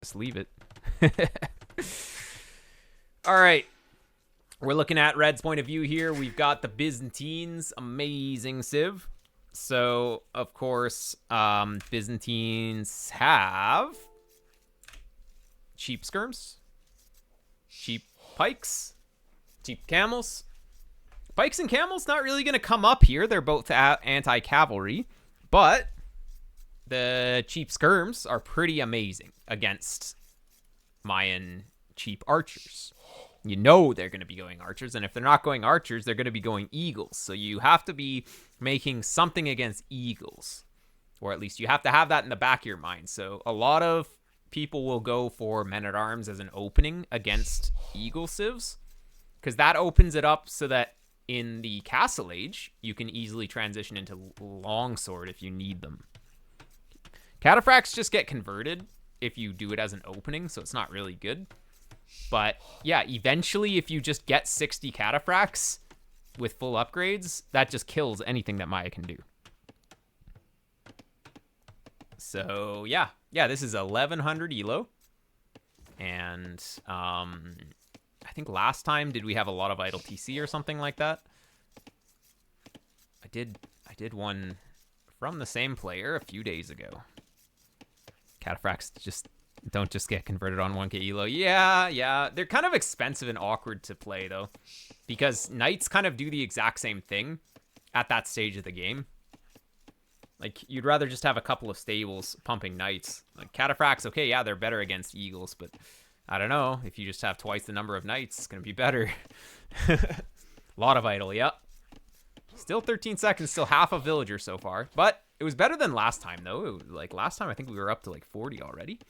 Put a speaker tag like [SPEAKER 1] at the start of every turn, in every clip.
[SPEAKER 1] Just leave it. All right. We're looking at Red's point of view here. We've got the Byzantines, amazing civ. So, of course, Byzantines have cheap skirms, cheap pikes, cheap camels. Pikes and camels not really going to come up here. They're both anti-cavalry, but the cheap skirms are pretty amazing against Mayan cheap archers. You know they're going to be going archers, and if they're not going archers, they're going to be going eagles. So you have to be making something against eagles, or at least you have to have that in the back of your mind. So a lot of people will go for men-at-arms as an opening against eagle civs, because that opens it up so that in the Castle Age, you can easily transition into longsword if you need them. Cataphracts just get converted if you do it as an opening, so it's not really good. But yeah, eventually if you just get 60 cataphracts with full upgrades, that just kills anything that Maya can do. So yeah, this is 1100 elo. And I think last time, did we have a lot of idle TC or something like that? I did one from the same player a few days ago. Cataphracts don't just get converted on 1k elo. Yeah. They're kind of expensive and awkward to play, though, because knights kind of do the exact same thing at that stage of the game. Like, you'd rather just have a couple of stables pumping knights. Like, cataphracts, okay, yeah, they're better against eagles, but I don't know. If you just have twice the number of knights, it's going to be better. A lot of idle, yep. Still 13 seconds, still half a villager so far. But it was better than last time, though. Like, last time, I think we were up to, like, 40 already.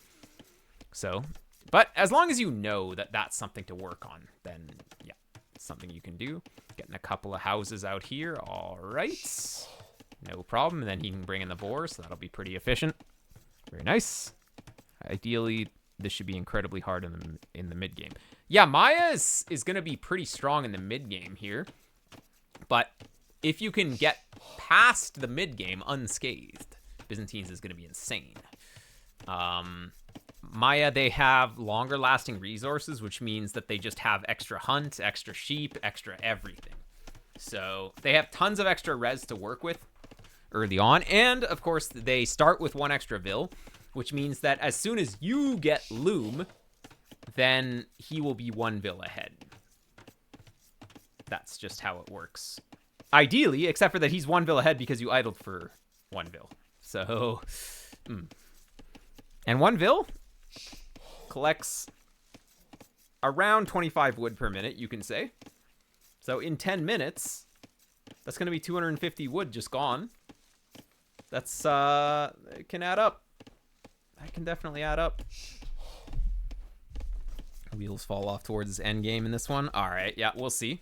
[SPEAKER 1] So, but as long as you know that that's something to work on, then, yeah, it's something you can do. Getting a couple of houses out here. All right. No problem. And then he can bring in the boar, so that'll be pretty efficient. Very nice. Ideally, this should be incredibly hard in the mid game. Yeah, Maya is going to be pretty strong in the mid game here. But if you can get past the mid game unscathed, Byzantines is going to be insane. Maya, they have longer lasting resources, which means that they just have extra hunt, extra sheep, extra everything. So they have tons of extra res to work with early on. And of course, they start with one extra vill, which means that as soon as you get loom, then he will be one vill ahead. That's just how it works. Ideally, except for that he's one vill ahead because you idled for one vill. So, and one vill collects around 25 wood per minute, you can say. So in 10 minutes, that's going to be 250 wood just gone. That's, it can add up. That can definitely add up. Wheels fall off towards his end game in this one. All right, yeah, we'll see.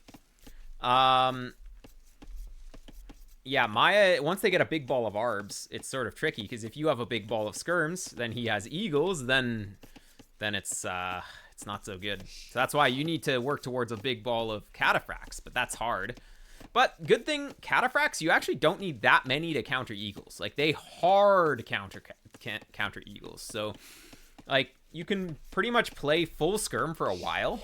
[SPEAKER 1] Yeah, Maya, once they get a big ball of arbs, it's sort of tricky, because if you have a big ball of skirms, then he has eagles, then it's not so good. So that's why you need to work towards a big ball of cataphracts, but that's hard. But good thing, cataphracts, you actually don't need that many to counter eagles. Like, they hard counter eagles. So, like, you can pretty much play full skirm for a while,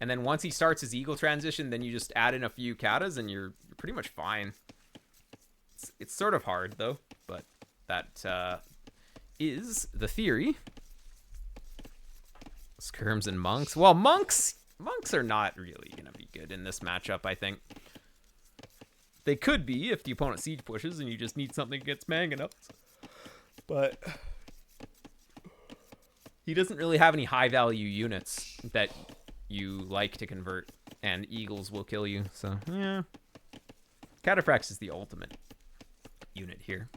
[SPEAKER 1] and then once he starts his eagle transition, then you just add in a few katas, and you're pretty much fine. It's sort of hard, though, but that is the theory. Skirms and monks. Well, monks are not really going to be good in this matchup, I think. They could be if the opponent siege pushes and you just need something against mangonels. But he doesn't really have any high-value units that you like to convert, and eagles will kill you, so, yeah. Cataphracts is the ultimate unit here.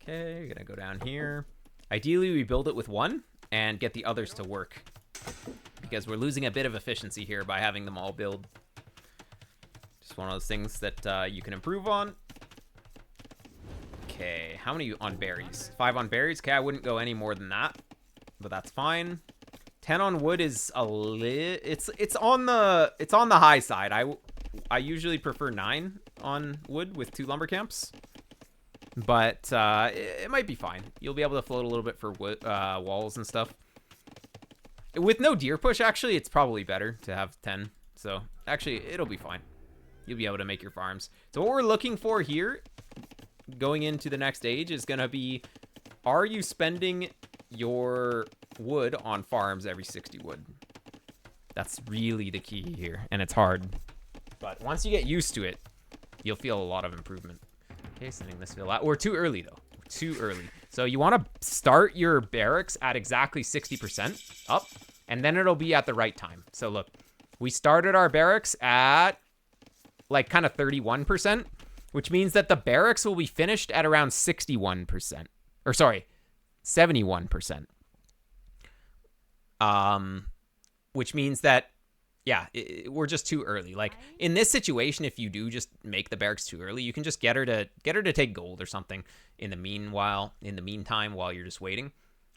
[SPEAKER 1] Okay, gonna go down here. Ideally, we build it with one and get the others to work, because we're losing a bit of efficiency here by having them all build. Just one of those things that you can improve on. Okay, how many on berries? 5 on berries? Okay, I wouldn't go any more than that, but that's fine. 10 on wood is a it's on the high side. I usually prefer 9 on wood with 2 lumber camps, but it might be fine. You'll be able to float a little bit for wood, walls and stuff. With no deer push, actually, it's probably better to have 10. So, actually, it'll be fine. You'll be able to make your farms. So, what we're looking for here, going into the next age, is going to be, are you spending your wood on farms every 60 wood? That's really the key here, and it's hard. But once you get used to it, you'll feel a lot of improvement. Okay, sending this fill out. We're too early, though. We're too early. So you want to start your barracks at exactly 60% up, and then it'll be at the right time. So look, we started our barracks at like kind of 31%, which means that the barracks will be finished at around 61%. Or sorry, 71%. Which means that, yeah, we're just too early. Like in this situation, if you do just make the barracks too early, you can just get her to take gold or something in the meantime while you're just waiting.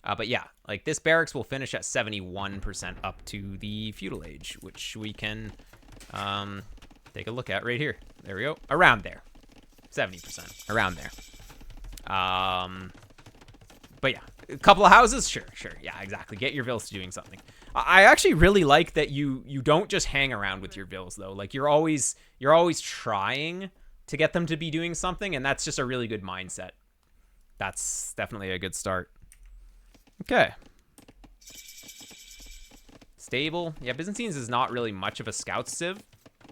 [SPEAKER 1] But yeah, like this barracks will finish at 71% up to the feudal age, which we can take a look at right here. There we go. Around there. 70%. Around there. But yeah, a couple of houses, sure. Yeah, exactly. Get your vills doing something. I actually really like that you don't just hang around with your vills though. Like you're always trying to get them to be doing something, and that's just a really good mindset. That's definitely a good start. Okay. Stable. Yeah, Byzantines is not really much of a scout civ.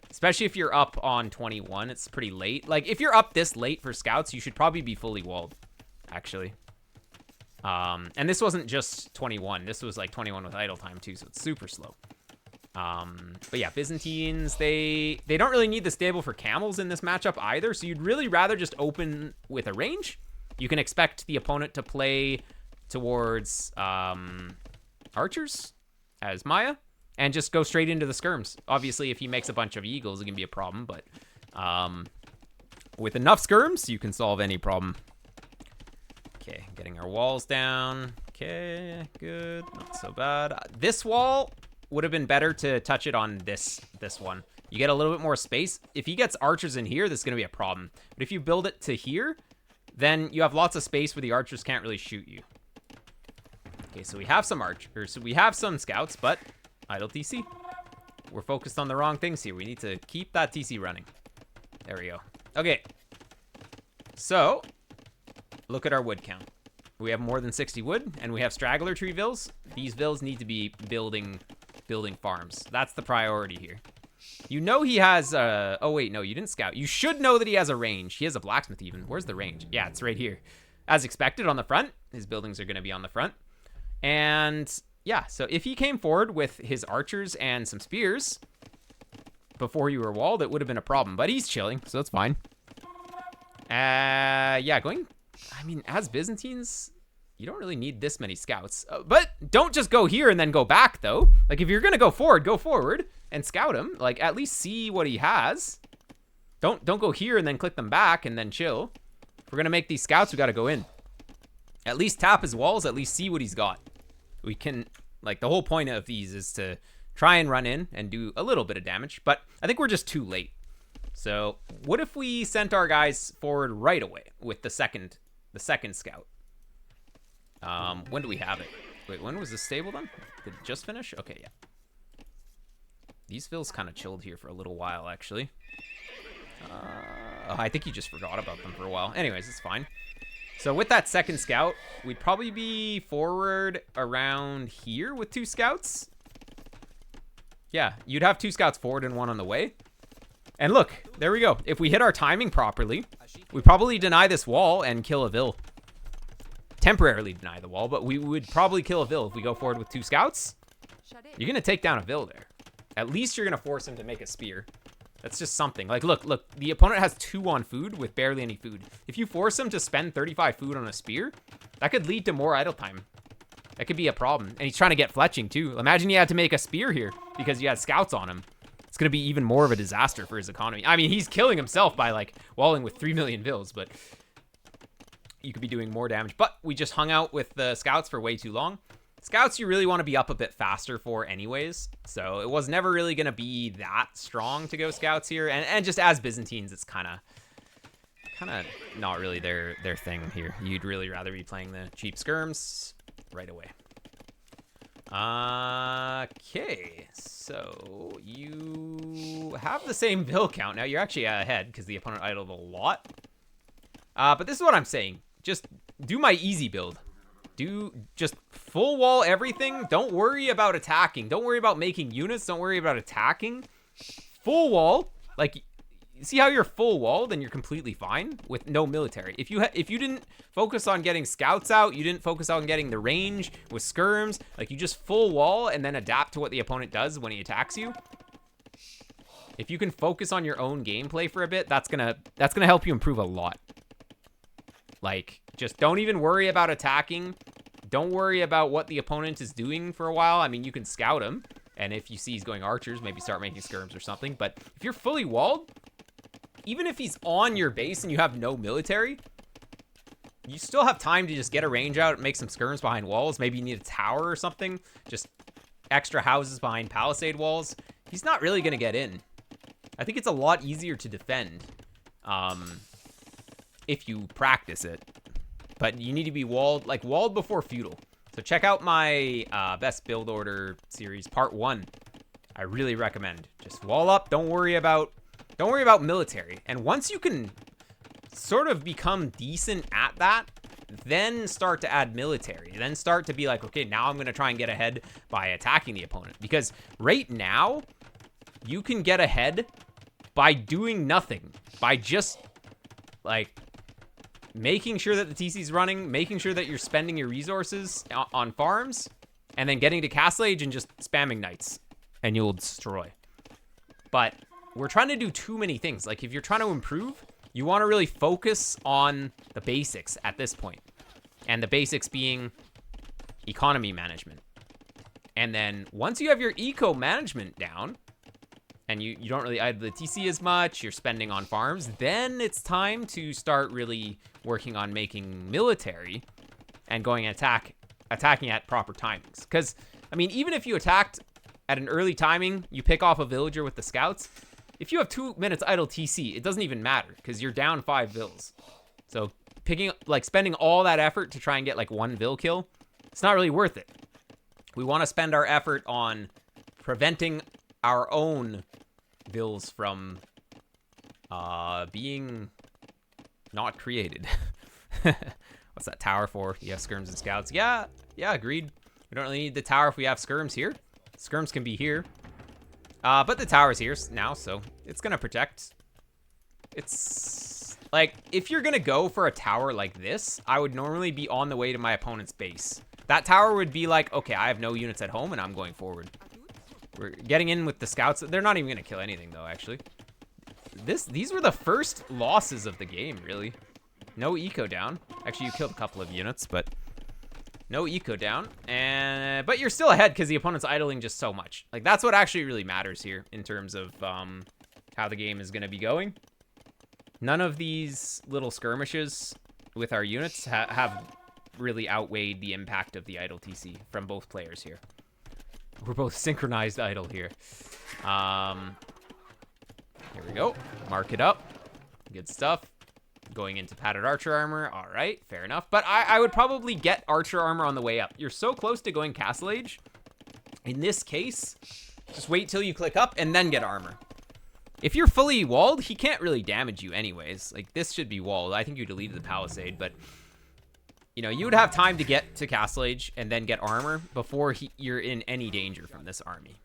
[SPEAKER 1] Especially if you're up on 21, it's pretty late. Like if you're up this late for scouts, you should probably be fully walled, actually. And this wasn't just 21. This was like 21 with idle time too, so it's super slow. But yeah, Byzantines, they don't really need the stable for camels in this matchup either, so you'd really rather just open with a range. You can expect the opponent to play towards archers as Maya, and just go straight into the skirms. Obviously, if he makes a bunch of eagles, it can be a problem, but with enough skirms, you can solve any problem. Okay, getting our walls down. Okay, good. Not so bad. This wall would have been better to touch it on this one. You get a little bit more space. If he gets archers in here, this is going to be a problem. But if you build it to here, then you have lots of space where the archers can't really shoot you. Okay, so we have some archers. So we have some scouts, but idle TC. We're focused on the wrong things here. We need to keep that TC running. There we go. Okay. So look at our wood count. We have more than 60 wood, and we have straggler tree vills. These vills need to be building farms. That's the priority here. You know he has oh wait, no, you didn't scout. You should know that he has a range. He has a blacksmith even. Where's the range? Yeah, it's right here. As expected on the front. His buildings are going to be on the front. And yeah, so if he came forward with his archers and some spears before you were walled, it would have been a problem. But he's chilling, so that's fine. Yeah, I mean, as Byzantines, you don't really need this many scouts. But don't just go here and then go back, though. Like, if you're going to go forward and scout him. Like, at least see what he has. Don't go here and then click them back and then chill. If we're going to make these scouts, we got to go in. At least tap his walls, at least see what he's got. We can, like, the whole point of these is to try and run in and do a little bit of damage. But I think we're just too late. So, what if we sent our guys forward right away with the second scout? When do we have it? Wait, when was this stable done? Did it just finish? Okay, yeah. These vills kind of chilled here for a little while, actually. I think you just forgot about them for a while. Anyways, it's fine. So with that second scout, we'd probably be forward around here with 2 scouts. Yeah, you'd have 2 scouts forward and 1 on the way. And look, there we go. If we hit our timing properly, we probably deny this wall and kill a vill. Temporarily deny the wall, but we would probably kill a vill if we go forward with 2 scouts. You're going to take down a vill there. At least you're going to force him to make a spear. That's just something. Like, look, the opponent has 2 on food with barely any food. If you force him to spend 35 food on a spear, that could lead to more idle time. That could be a problem. And he's trying to get fletching too. Imagine you had to make a spear here because you had scouts on him. It's going to be even more of a disaster for his economy. I mean, he's killing himself by, like, walling with 3 million vills, but you could be doing more damage. But we just hung out with the scouts for way too long. Scouts you really want to be up a bit faster for anyways, so it was never really going to be that strong to go scouts here, and just as Byzantines, it's kind of not really their thing here. You'd really rather be playing the cheap skirms right away. Okay, so you have the same bill count. Now you're actually ahead because the opponent idled a lot. But this is what I'm saying. Just do my easy build. Do just full wall everything. Don't worry about attacking. Don't worry about making units. Don't worry about attacking. Full wall. Like, see how you're full wall, then you're completely fine with no military. If you didn't focus on getting scouts out, you didn't focus on getting the range with skirms, like you just full wall and then adapt to what the opponent does when he attacks you. If you can focus on your own gameplay for a bit, that's gonna help you improve a lot. Like, just don't even worry about attacking. Don't worry about what the opponent is doing for a while. I mean, you can scout him, and if you see he's going archers, maybe start making skirms or something. But if you're fully walled, even if he's on your base and you have no military, you still have time to just get a range out and make some skirms behind walls. Maybe you need a tower or something. Just extra houses behind palisade walls. He's not really going to get in. I think it's a lot easier to defend if you practice it. But you need to be walled, like walled before feudal. So check out my best build order series, part 1. I really recommend. Just wall up. Don't worry about military. And once you can sort of become decent at that, then start to add military. Then start to be like, okay, now I'm going to try and get ahead by attacking the opponent. Because right now, you can get ahead by doing nothing. By just, like, making sure that the TC's running, making sure that you're spending your resources on farms, and then getting to Castle Age and just spamming knights. And you'll destroy. But we're trying to do too many things. Like, if you're trying to improve, you want to really focus on the basics at this point. And the basics being economy management. And then once you have your eco management down, and you don't really idle the TC as much, you're spending on farms, then it's time to start really working on making military and going attacking at proper timings. Because, I mean, even if you attacked at an early timing, you pick off a villager with the scouts, if you have 2 minutes idle TC, it doesn't even matter because you're down 5 vills. So spending all that effort to try and get like 1 vill kill, it's not really worth it. We want to spend our effort on preventing our own vills from being not created. What's that tower for? You have skirms and scouts. Yeah, agreed. We don't really need the tower if we have skirms here. Skirms can be here. But the tower's here now, so it's gonna protect. It's like, if you're gonna go for a tower like this, I would normally be on the way to my opponent's base. That tower would be like, okay, I have no units at home and I'm going forward. We're getting in with the scouts. They're not even gonna kill anything though, actually. These were the first losses of the game, really. No eco down. Actually, you killed a couple of units, but no eco down. But you're still ahead because the opponent's idling just so much. Like, that's what actually really matters here in terms of how the game is gonna be going. None of these little skirmishes with our units have really outweighed the impact of the idle TC from both players here. We're both synchronized idle here. Here we go. Mark it up. Good stuff. Going into padded archer armor. All right, fair enough. But I would probably get archer armor on the way up. You're so close to going Castle Age. In this case, just wait till you click up and then get armor. If you're fully walled, he can't really damage you anyways. Like, this should be walled. I think you deleted the palisade, but you know, you would have time to get to Castle Age and then get armor before you're in any danger from this army.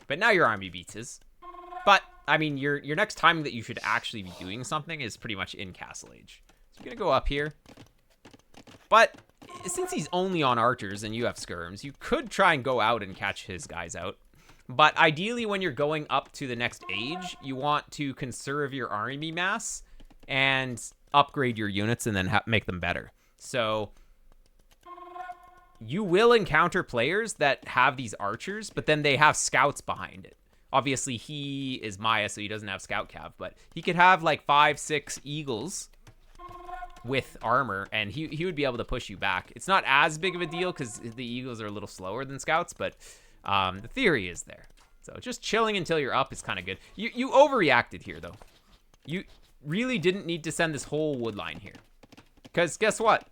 [SPEAKER 1] But now your army beats his. But I mean, your next time that you should actually be doing something is pretty much in Castle Age. So you're gonna go up here. But since he's only on archers and you have skirms, you could try and go out and catch his guys out. But ideally, when you're going up to the next age, you want to conserve your army mass and upgrade your units and then make them better. So you will encounter players that have these archers, but then they have scouts behind it. Obviously, he is Maya, so he doesn't have scout cav, but he could have like 5-6 eagles with armor, and he would be able to push you back. It's not as big of a deal because the eagles are a little slower than scouts, but the theory is there. So just chilling until you're up is kind of good. You overreacted here, though. You really didn't need to send this whole wood line here. Because guess what?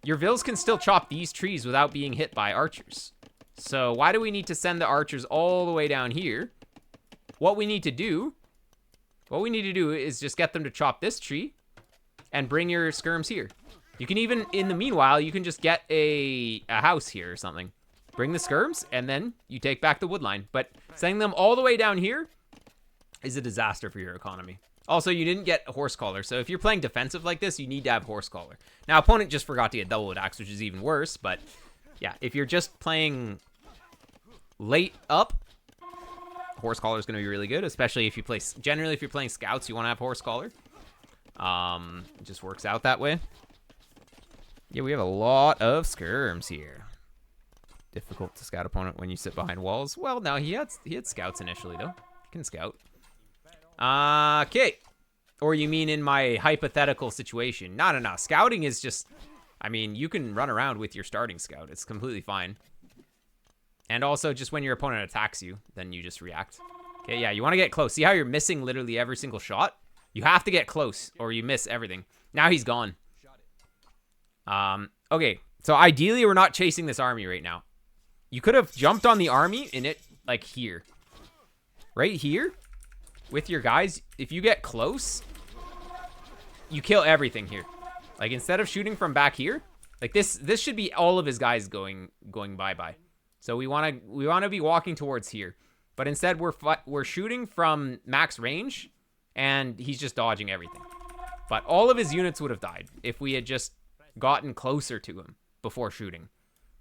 [SPEAKER 1] Your vills can still chop these trees without being hit by archers. So why do we need to send the archers all the way down here? What we need to do is just get them to chop this tree and bring your skirms here. You can even, in the meanwhile, you can just get a house here or something. Bring the skirms, and then you take back the wood line. But sending them all the way down here is a disaster for your economy. Also, you didn't get a horse collar, so if you're playing defensive like this, you need to have horse collar. Now, opponent just forgot to get double wood axe, which is even worse, but yeah, if you're just playing late up, horse collar is going to be really good, especially if you play, generally if you're playing scouts, you want to have horse collar. It just works out that way. Yeah, we have a lot of skirms here. Difficult to scout opponent when you sit behind walls. Well, no, he had scouts initially, though. He can scout. Okay. Or you mean in my hypothetical situation? No. Scouting is just, I mean, you can run around with your starting scout. It's completely fine. And also, just when your opponent attacks you, then you just react. Okay, yeah, you want to get close. See how you're missing literally every single shot? You have to get close, or you miss everything. Now he's gone. Okay, so ideally, we're not chasing this army right now. You could have jumped on the army in it, like here. Right here, with your guys. If you get close, you kill everything here. Like, instead of shooting from back here, like this should be all of his guys going bye-bye. So we want to be walking towards here. But instead, we're shooting from max range, and he's just dodging everything. But all of his units would have died if we had just gotten closer to him before shooting.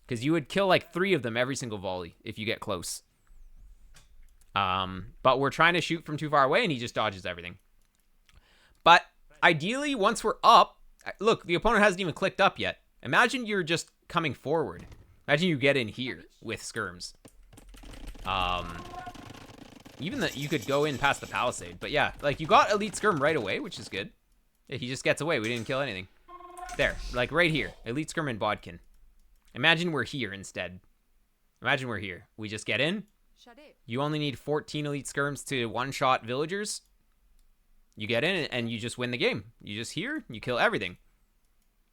[SPEAKER 1] Because you would kill like 3 of them every single volley if you get close. But we're trying to shoot from too far away, and he just dodges everything. But ideally, once we're up, look, the opponent hasn't even clicked up yet. Imagine you're just coming forward. Imagine you get in here with skirms. Even that you could go in past the palisade. But yeah, like you got elite skirm right away, which is good. Yeah, he just gets away. We didn't kill anything. There, like right here. Elite skirm and bodkin. Imagine we're here instead. Imagine we're here. We just get in. You only need 14 elite skirms to one-shot villagers. You get in and you just win the game. You just here, you kill everything.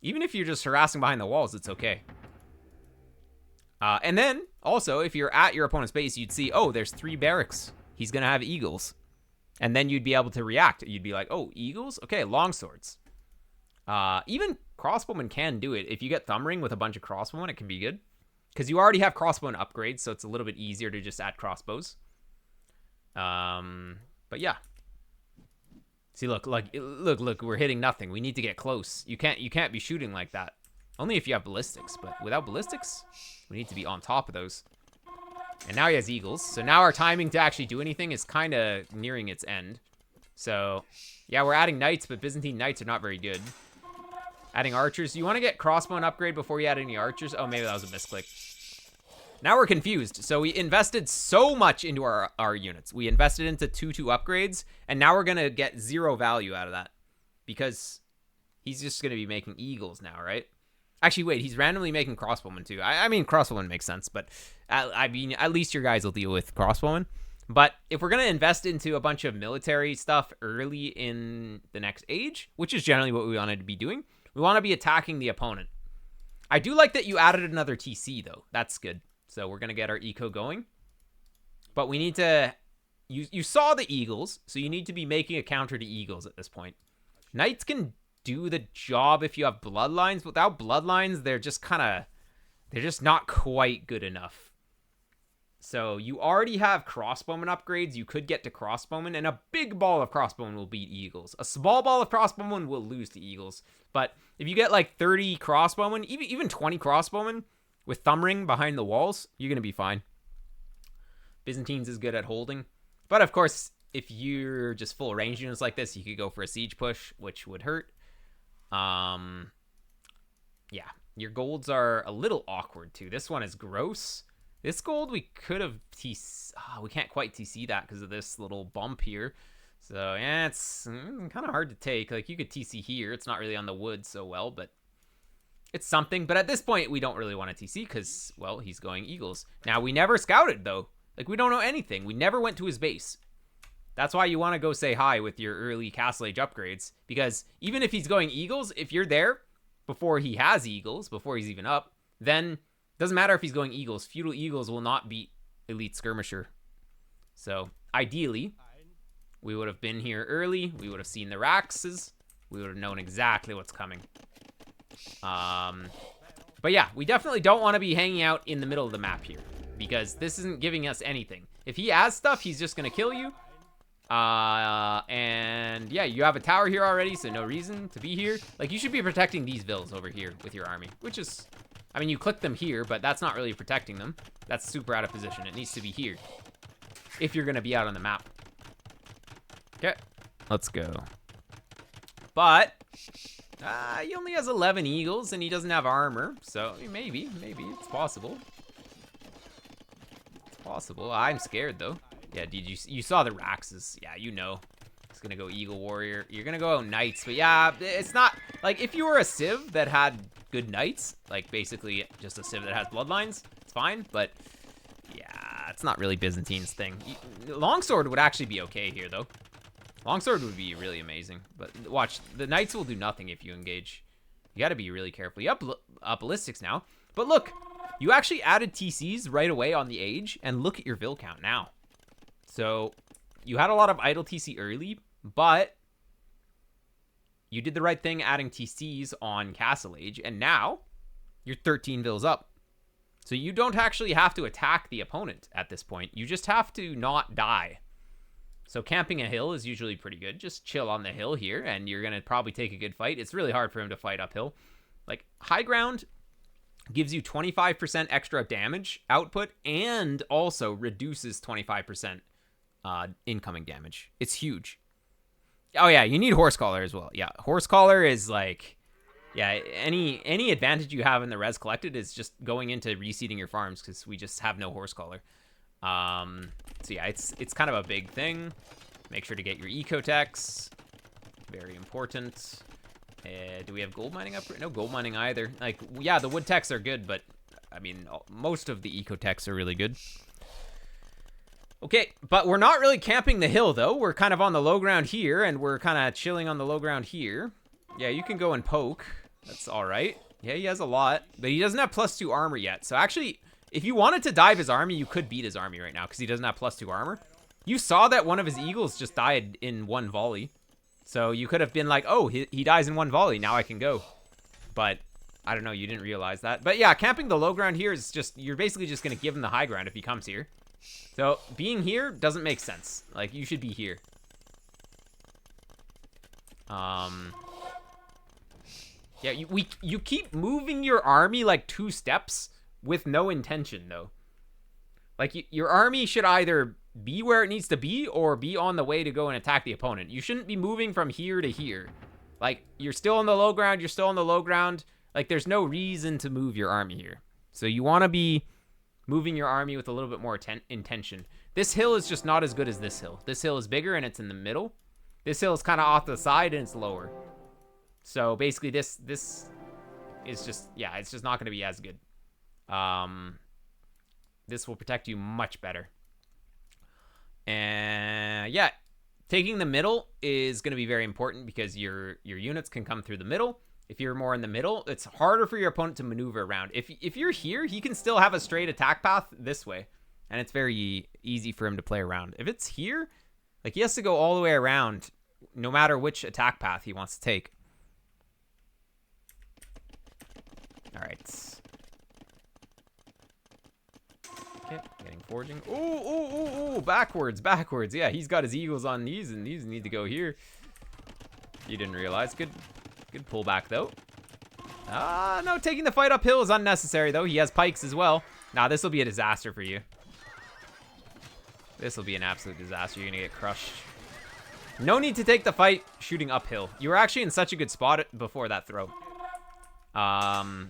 [SPEAKER 1] Even if you're just harassing behind the walls, it's okay. And then, also, if you're at your opponent's base, you'd see, oh, there's 3 barracks. He's going to have eagles. And then you'd be able to react. You'd be like, oh, eagles? Okay, longswords. Even crossbowmen can do it. If you get thumb ring with a bunch of crossbowmen, it can be good. Because you already have crossbowmen upgrades, so it's a little bit easier to just add crossbows. But yeah. See, look, we're hitting nothing. We need to get close. You can't be shooting like that. Only if you have ballistics, but without ballistics, we need to be on top of those. And now he has eagles, so now our timing to actually do anything is kind of nearing its end. So, yeah, we're adding knights, but Byzantine knights are not very good. Adding archers. You want to get crossbow upgrade before you add any archers? Oh, maybe that was a misclick. Now we're confused. So we invested so much into our units. We invested into 2 upgrades, and now we're going to get 0 value out of that. Because he's just going to be making eagles now, right? Actually, wait, he's randomly making crossbowmen too. I mean, crossbowmen makes sense, but I mean, at least your guys will deal with crossbowmen. But if we're going to invest into a bunch of military stuff early in the next age, which is generally what we wanted to be doing, we want to be attacking the opponent. I do like that you added another TC, though. That's good. So we're going to get our eco going. But we need to... You saw the eagles, so you need to be making a counter to eagles at this point. Knights can do the job if you have bloodlines. Without bloodlines, they're just kind of... They're just not quite good enough. So you already have crossbowmen upgrades. You could get to crossbowmen, and a big ball of crossbowmen will beat eagles. A small ball of crossbowmen will lose to eagles. But if you get like 30 crossbowmen, even 20 crossbowmen with thumb ring behind the walls, you're going to be fine. Byzantines is good at holding. But of course, if you're just full range units like this, you could go for a siege push, which would hurt. Yeah, your golds are a little awkward too. This one is gross. This gold we could have TC. Oh, we can't quite TC that because of this little bump here. So yeah, it's kind of hard to take. Like you could TC here. It's not really on the wood so well, but it's something. But at this point, we don't really want to TC because, well, he's going eagles. Now, we never scouted though. Like we don't know anything. We never went to his base. That's why you want to go say hi with your early Castle Age upgrades. Because even if he's going eagles, if you're there before he has eagles, before he's even up, then Doesn't matter if he's going eagles. Feudal eagles will not beat elite skirmisher. So ideally, we would have been here early. We would have seen the Raxes. We would have known exactly what's coming. But yeah, we definitely don't want to be hanging out in the middle of the map here, because this isn't giving us anything. If he has stuff, he's just going to kill you. And yeah, you have a tower here already, so no reason to be here. Like, you should be protecting these villas over here with your army, which is, I mean, you click them here, but that's not really protecting them. That's super out of position. It needs to be here if you're going to be out on the map. Okay, let's go. But he only has 11 eagles, and he doesn't have armor, so maybe it's possible. It's possible. I'm scared, though. Yeah, dude, you saw the Raxes. Yeah, you know. It's gonna go Eagle Warrior. You're gonna go out Knights, but yeah, it's not, like, if you were a Civ that had good Knights, like, basically just a Civ that has Bloodlines, it's fine, but yeah, it's not really Byzantine's thing. Longsword would actually be okay here, though. Longsword would be really amazing, but watch, the Knights will do nothing if you engage. You gotta be really careful. You up ballistics now, but look, you actually added TCs right away on the age, and look at your Vil count now. So you had a lot of idle TC early, but you did the right thing adding TCs on Castle Age, and now you're 13 Vils up. So you don't actually have to attack the opponent at this point. You just have to not die. So camping a hill is usually pretty good. Just chill on the hill here, and you're going to probably take a good fight. It's really hard for him to fight uphill. Like, high ground gives you 25% extra damage output, and also reduces 25% incoming damage. It's huge. Oh yeah, you need Horse Collar as well. Yeah, Horse Collar is like, yeah, any advantage you have in the res collected is just going into reseeding your farms, because we just have no Horse Collar. So yeah, it's kind of a big thing. Make sure to get your ecotechs. Very important. Do we have gold mining up? No gold mining either. Like, yeah, the wood techs are good, but I mean, most of the ecotechs are really good. Okay, but we're not really camping the hill, though. We're kind of on the low ground here, and we're kind of chilling on the low ground here. Yeah, you can go and poke. That's all right. Yeah, he has a lot, but he doesn't have +2 armor yet. So actually, if you wanted to dive his army, you could beat his army right now, because he doesn't have +2 armor. You saw that one of his eagles just died in one volley. So you could have been like, oh, he dies in one volley. Now I can go. But I don't know. You didn't realize that. But yeah, camping the low ground here is just, you're basically just going to give him the high ground if he comes here. So being here doesn't make sense. Like, you should be here. Yeah, you keep moving your army like 2 steps with no intention, though. Like, your army should either be where it needs to be or be on the way to go and attack the opponent. You shouldn't be moving from here to here. Like, you're still on the low ground. You're still on the low ground. Like, there's no reason to move your army here. So you want to be moving your army with a little bit more intention. This hill is just not as good as this hill. This hill is bigger and it's in the middle. This hill is kind of off to the side and it's lower. So basically this is just, yeah, it's just not going to be as good. This will protect you much better. And yeah, taking the middle is going to be very important, because your units can come through the middle. If you're more in the middle, it's harder for your opponent to maneuver around. If you're here, he can still have a straight attack path this way, and it's very easy for him to play around. If it's here, like, he has to go all the way around, no matter which attack path he wants to take. All right. Okay, getting forging. Ooh, backwards. Yeah, he's got his eagles on these, and these need to go here. You didn't realize. Good pullback, though. No, taking the fight uphill is unnecessary, though. He has pikes as well. Nah, this will be a disaster for you. This will be an absolute disaster. You're going to get crushed. No need to take the fight shooting uphill. You were actually in such a good spot before that throw. Yeah,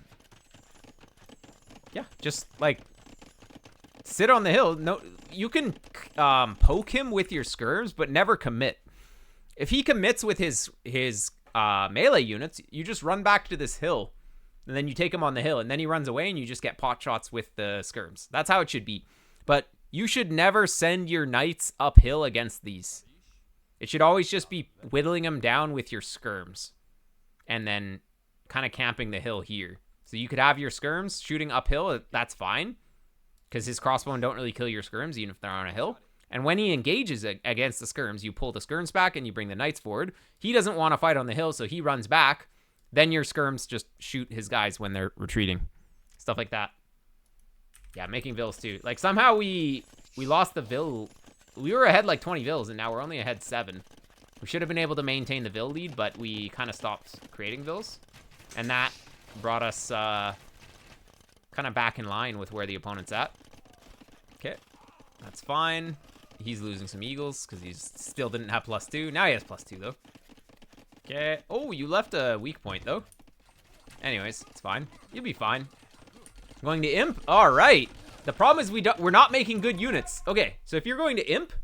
[SPEAKER 1] just, like, sit on the hill. No, you can poke him with your skirms, but never commit. If he commits with his melee units, you just run back to this hill, and then you take him on the hill, and then he runs away, and you just get pot shots with the skirms. That's how it should be. But you should never send your knights uphill against these. It should always just be whittling them down with your skirms, and then kind of camping the hill here. So you could have your skirms shooting uphill. That's fine. Because his crossbowmen don't really kill your skirms, even if they're on a hill. And when he engages against the skirms, you pull the skirms back and you bring the knights forward. He doesn't want to fight on the hill, so he runs back. Then your skirms just shoot his guys when they're retreating. Stuff like that. Yeah, making vills too. Like, somehow we lost the vill. We were ahead like 20 vills, and now we're only ahead 7. We should have been able to maintain the vill lead, but we kind of stopped creating vills. And that brought us kind of back in line with where the opponent's at. Okay, that's fine. He's losing some eagles because he still didn't have +2. Now he has +2 though. Okay. Oh, you left a weak point though. Anyways, it's fine. You'll be fine. Going to imp. All right. The problem is we're not making good units. Okay, so if you're going to imp,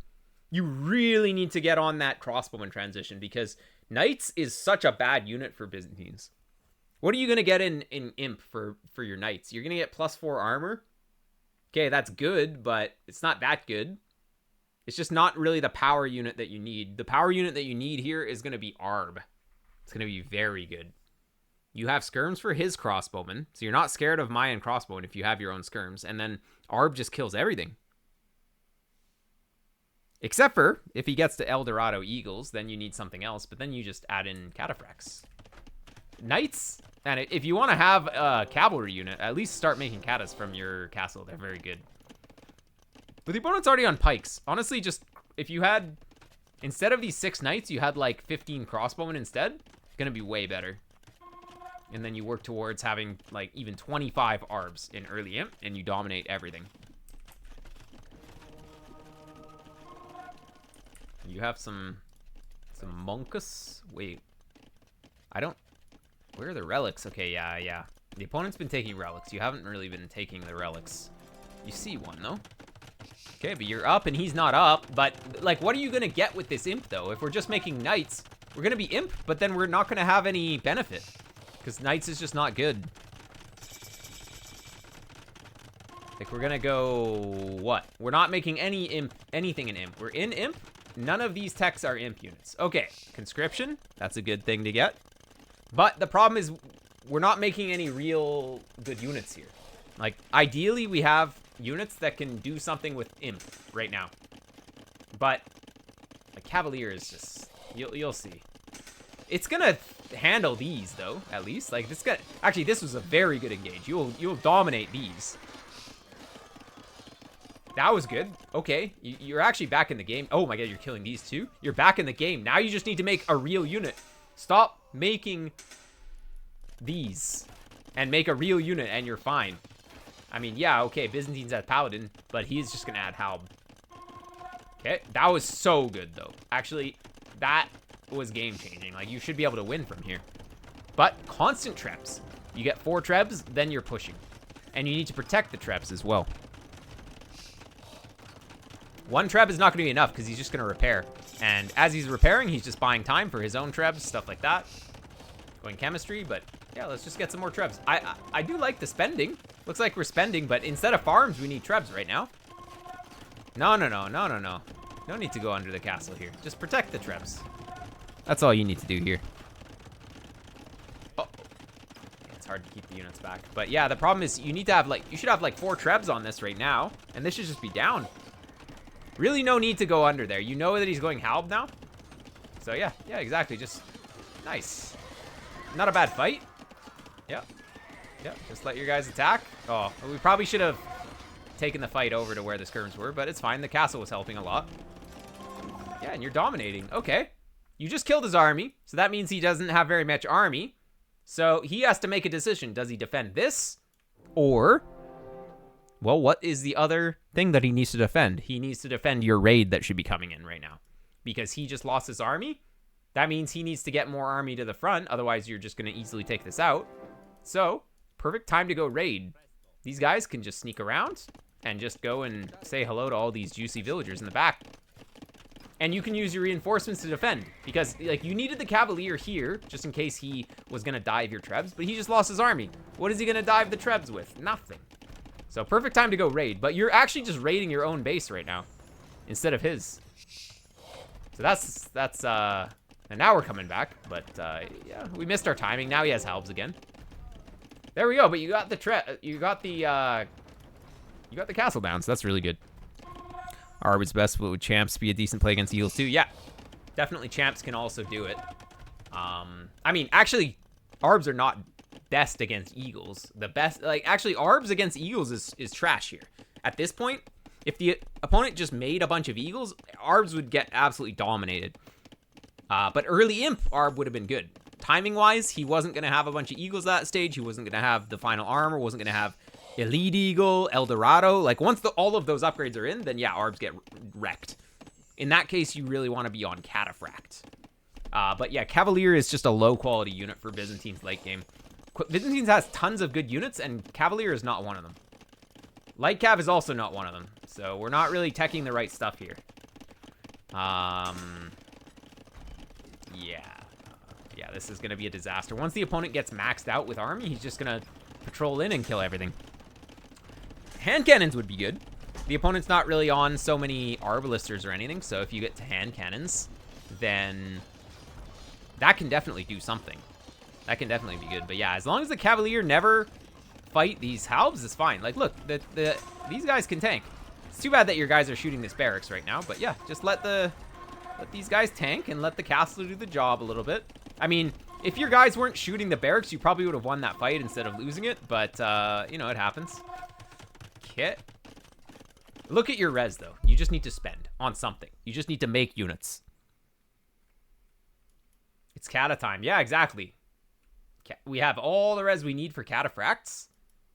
[SPEAKER 1] you really need to get on that crossbowman transition because knights is such a bad unit for Byzantines. What are you gonna get in imp for your knights? You're gonna get +4 armor. Okay, that's good, but it's not that good. It's just not really the power unit that you need. The power unit that you need here is going to be Arb. It's going to be very good. You have skirms for his crossbowmen, so you're not scared of Mayan crossbowmen if you have your own skirms, and then Arb just kills everything. Except for if he gets to El Dorado Eagles, then you need something else, but then you just add in cataphracts. Knights, and if you want to have a cavalry unit, at least start making catas from your castle. They're very good. But the opponent's already on pikes. Honestly, just if you had, instead of these 6 knights, you had like 15 crossbowmen instead, it's going to be way better. And then you work towards having like even 25 arbs in early imp, and you dominate everything. You have some monkus. Wait, I don't. Where are the relics? Okay, yeah. The opponent's been taking relics. You haven't really been taking the relics. You see one though. Okay, but you're up and he's not up. But like, what are you gonna get with this imp though? If we're just making knights, we're gonna be imp, but then we're not gonna have any benefit because knights is just not good. Like, we're gonna go what? We're not making anything in imp. We're in imp. None of these techs are imp units. Okay, conscription. That's a good thing to get. But the problem is we're not making any real good units here. Like, ideally, we have units that can do something with imp right now. But a cavalier is just, you'll see. It's gonna handle these though, at least. Like, this guy, actually, this was a very good engage. You'll dominate these. That was good. Okay, you're actually back in the game. Oh my god, you're killing these too? You're back in the game. Now you just need to make a real unit. Stop making these and make a real unit and you're fine. I mean, yeah, okay, Byzantines at Paladin, but he's just gonna add Halb. Okay, that was so good though. Actually, that was game-changing. Like, you should be able to win from here. But constant trebs. You get 4 trebs, then you're pushing. And you need to protect the trebs as well. 1 treb is not gonna be enough because he's just gonna repair. And as he's repairing, he's just buying time for his own trebs, stuff like that. Going chemistry, but yeah, let's just get some more trebs. I do like the spending. Looks like we're spending, but instead of farms, we need trebs right now. No. No need to go under the castle here. Just protect the trebs. That's all you need to do here. Oh. It's hard to keep the units back. But yeah, the problem is you need to have like, you should have like 4 trebs on this right now. And this should just be down. Really no need to go under there. You know that he's going Halb now. So yeah, exactly. Just nice. Not a bad fight. Yep. Just let your guys attack. Oh, we probably should have taken the fight over to where the skirms were, but it's fine. The castle was helping a lot. Yeah, and you're dominating. Okay. You just killed his army, so that means he doesn't have very much army. So he has to make a decision. Does he defend this? Or, well, what is the other thing that he needs to defend? He needs to defend your raid that should be coming in right now. Because he just lost his army. That means he needs to get more army to the front. Otherwise, you're just going to easily take this out. So, perfect time to go raid. These guys can just sneak around and just go and say hello to all these juicy villagers in the back. And you can use your reinforcements to defend. Because, like, you needed the cavalier here, just in case he was going to dive your trebs. But he just lost his army. What is he going to dive the trebs with? Nothing. So, perfect time to go raid. But you're actually just raiding your own base right now. Instead of his. So that's and now we're coming back. But, yeah, we missed our timing. Now he has Halbs again. There we go. But you got the castle down, so that's really good. Arb's best, but would champs be a decent play against eagles too? Yeah, definitely champs can also do it. I mean, actually, Arbs are not best against eagles. The best, like, actually, Arbs against eagles is trash here. At this point, if the opponent just made a bunch of eagles, Arbs would get absolutely dominated. But early imp, Arb would have been good. Timing-wise, he wasn't going to have a bunch of eagles at that stage. He wasn't going to have the final armor, wasn't going to have Elite Eagle, El Dorado. Like, once all of those upgrades are in, then yeah, Arbs get wrecked. In that case, you really want to be on Cataphract. But yeah, Cavalier is just a low-quality unit for Byzantine's late game. Byzantines has tons of good units, and Cavalier is not one of them. Light Cav is also not one of them. So we're not really teching the right stuff here. Yeah, this is going to be a disaster. Once the opponent gets maxed out with army, he's just going to patrol in and kill everything. Hand cannons would be good. The opponent's not really on so many arbalisters or anything, so if you get to hand cannons, then that can definitely do something. That can definitely be good. But yeah, as long as the Cavalier never fight these halbs, it's fine. Like, look, these guys can tank. It's too bad that your guys are shooting this barracks right now, but yeah, just let these guys tank and let the castle do the job a little bit. I mean, if your guys weren't shooting the barracks, you probably would have won that fight instead of losing it, but, you know, it happens. Kit. Look at your res, though. You just need to spend on something. You just need to make units. It's Cata time. Yeah, exactly. We have all the res we need for Cataphracts.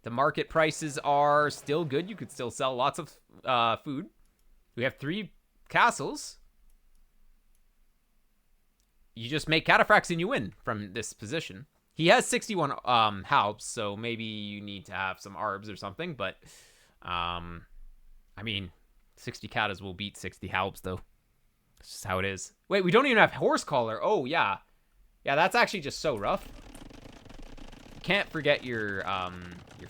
[SPEAKER 1] The market prices are still good. You could still sell lots of food. We have 3 castles. You just make Cataphracts and you win from this position. He has 61 halbs, so maybe you need to have some arbs or something, but I mean, 60 catas will beat 60 halbs, though. That's just how it is. Wait, we don't even have horse collar. Oh, yeah. Yeah, that's actually just so rough. You can't forget your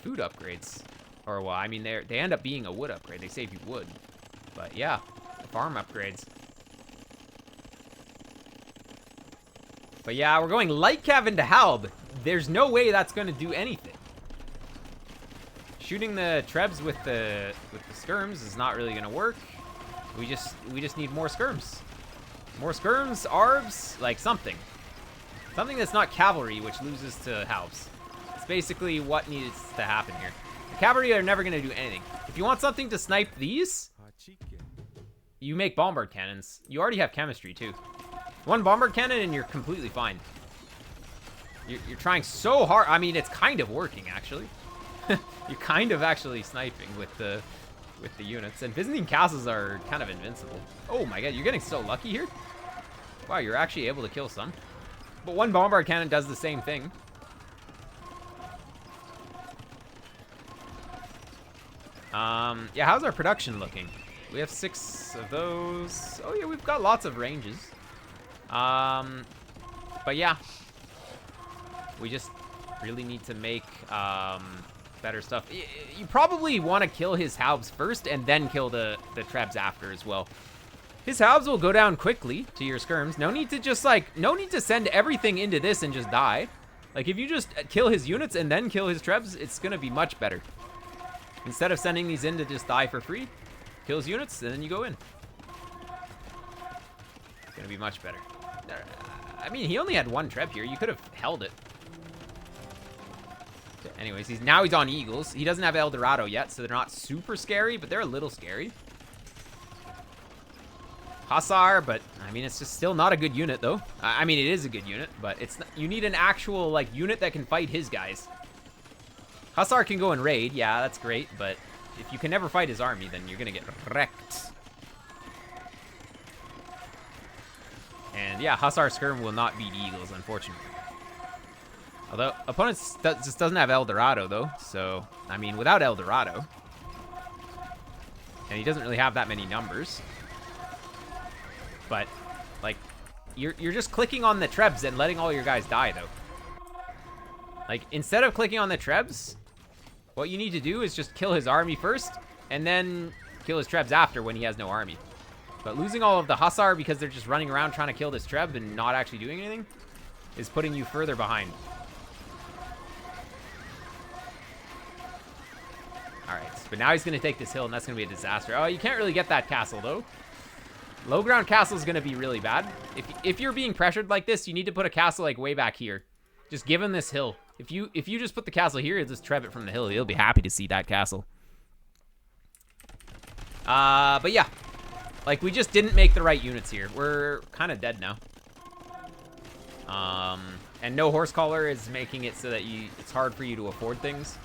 [SPEAKER 1] food upgrades. Or, well, I mean, they end up being a wood upgrade. They save you wood. But, yeah, the farm upgrades. But, yeah, we're going light cav into halb. There's no way that's going to do anything. Shooting the trebs with the skirms is not really gonna work. We just need more skirms. More skirms, arbs, like something. Something that's not cavalry, which loses to halbs. It's basically what needs to happen here. The cavalry are never gonna do anything. If you want something to snipe these, you make bombard cannons. You already have chemistry too. 1 bombard cannon and you're completely fine. You're trying so hard. I mean, it's kind of working actually. You're kind of actually sniping with the units. And Byzantine castles are kind of invincible. Oh my god, you're getting so lucky here. Wow, you're actually able to kill some. But 1 bombard cannon does the same thing. Yeah, how's our production looking? We have 6 of those. Oh yeah, we've got lots of ranges. But yeah. We just really need to make better stuff. You probably want to kill his halbs first and then kill the trebs after as well. His halbs will go down quickly to your skirms. No need to just no need to send everything into this and just die. Like if you just kill his units and then kill his trebs, it's gonna be much better. Instead of sending these in to just die for free, kill his units and then you go in. It's gonna be much better. I mean, he only had 1 treb here. You could have held it. Anyways, now he's on eagles. He doesn't have El Dorado yet, so they're not super scary, but they're a little scary. Hussar, but I mean, it's just still not a good unit, though. I mean, it is a good unit, but it's not, you need an actual unit that can fight his guys. Hussar can go and raid, yeah, that's great, but if you can never fight his army, then you're gonna get wrecked. And yeah, Hussar Skirm will not beat eagles, unfortunately. Although, opponent just doesn't have El Dorado, though. So, I mean, without El Dorado. And he doesn't really have that many numbers. But, like, you're just clicking on the trebs and letting all your guys die, though. Like, instead of clicking on the trebs, what you need to do is just kill his army first, and then kill his trebs after when he has no army. But losing all of the Hussar because they're just running around trying to kill this treb and not actually doing anything is putting you further behind. But now he's going to take this hill, and that's going to be a disaster. Oh, you can't really get that castle, though. Low ground castle is going to be really bad. If you're being pressured like this, you need to put a castle like way back here. Just give him this hill. If you just put the castle here, he'll just treb it from the hill. He'll be happy to see that castle. But yeah. Like, we just didn't make the right units here. We're kind of dead now. And no horse collar is making it so that it's hard for you to afford things.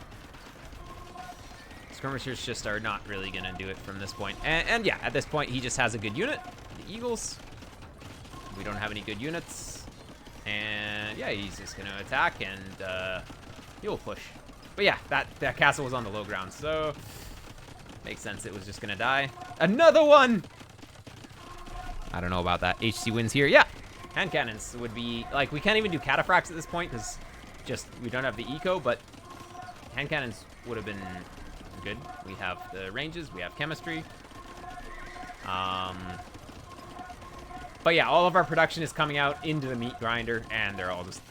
[SPEAKER 1] Skirmishers just are not really going to do it from this point. And yeah, at this point, he just has a good unit. The Eagles. We don't have any good units. And yeah, he's just going to attack and he'll push. But yeah, that castle was on the low ground, so makes sense it was just going to die. Another one! I don't know about that. HC wins here. Yeah, hand cannons would be, like, we can't even do cataphracts at this point because just we don't have the eco, but hand cannons would have been good. We have the ranges, we have chemistry. But yeah, all of our production is coming out into the meat grinder, and they're all just,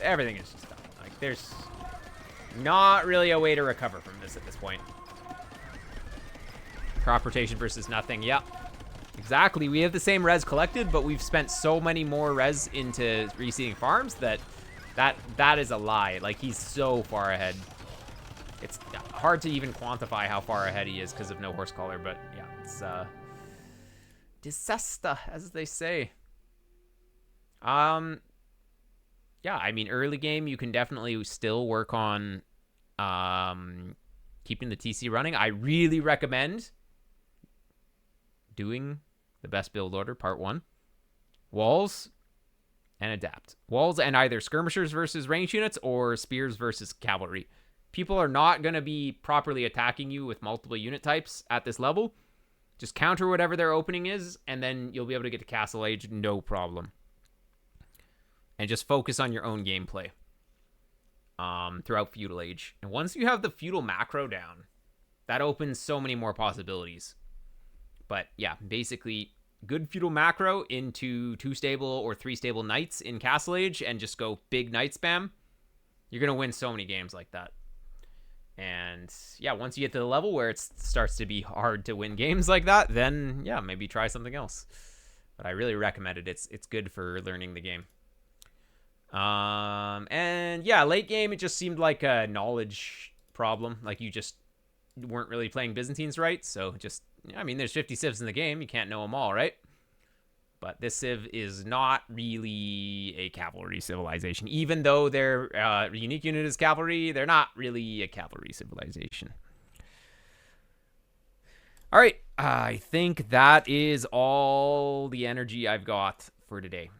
[SPEAKER 1] everything is just done. Like, there's not really a way to recover from this at this point. Crop rotation versus nothing. Yep. Exactly. We have the same res collected, but we've spent so many more res into reseeding farms that is a lie. Like, he's so far ahead. It's hard to even quantify how far ahead he is because of no horse collar, but yeah, it's disaster, as they say. Yeah, I mean, early game you can definitely still work on keeping the TC running. I really recommend doing the best build order, part 1. Walls and adapt. Walls and either skirmishers versus range units or spears versus cavalry. People are not going to be properly attacking you with multiple unit types at this level. Just counter whatever their opening is, and then you'll be able to get to Castle Age, no problem. And just focus on your own gameplay throughout Feudal Age. And once you have the Feudal macro down, that opens so many more possibilities. But yeah, basically, good Feudal macro into 2 stable or 3 stable knights in Castle Age and just go big knight spam. You're going to win so many games like that. And yeah, once you get to the level where it starts to be hard to win games like that, then yeah, maybe try something else. But I really recommend it. It's good for learning the game. And yeah, late game, it just seemed like a knowledge problem. Like, you just weren't really playing Byzantines right. So just, I mean, there's 50 civs in the game. You can't know them all, right? But this civ is not really a cavalry civilization. Even though their unique unit is cavalry, they're not really a cavalry civilization. All right, I think that is all the energy I've got for today.